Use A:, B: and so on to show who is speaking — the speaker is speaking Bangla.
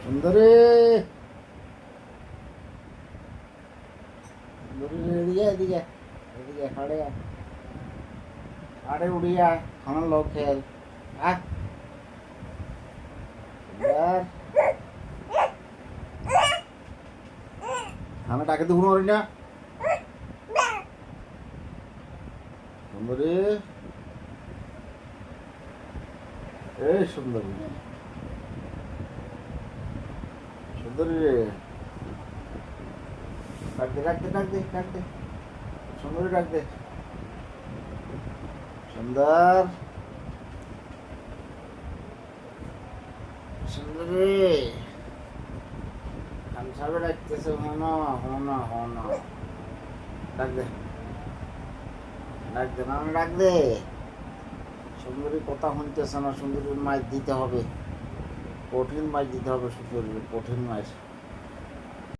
A: সুন্দরী, সুন্দরী এদিকে এদিকে এদিকে হাড়ে হাড়ে উড়িয়া খানার লোক খেল আয় সুন্দর খানা ডাকে তো ঘুমাবি না সুন্দরী এই সুন্দরী সুন্দরী রে ডাক দে ডাক দে ডাক দে ডাক দে সুন্দরী ডাক দে সুন্দর সুন্দরী আমি সবে ডাকতেছে হনো হনো হনো ডাক দে ডাক দে না ডাক দে সুন্দরী কথা শুনতেছে না সুন্দরীর মাছ দিতে হবে কঠিন মাছ দিতে হবে সুন্দরীর কঠিন মাছ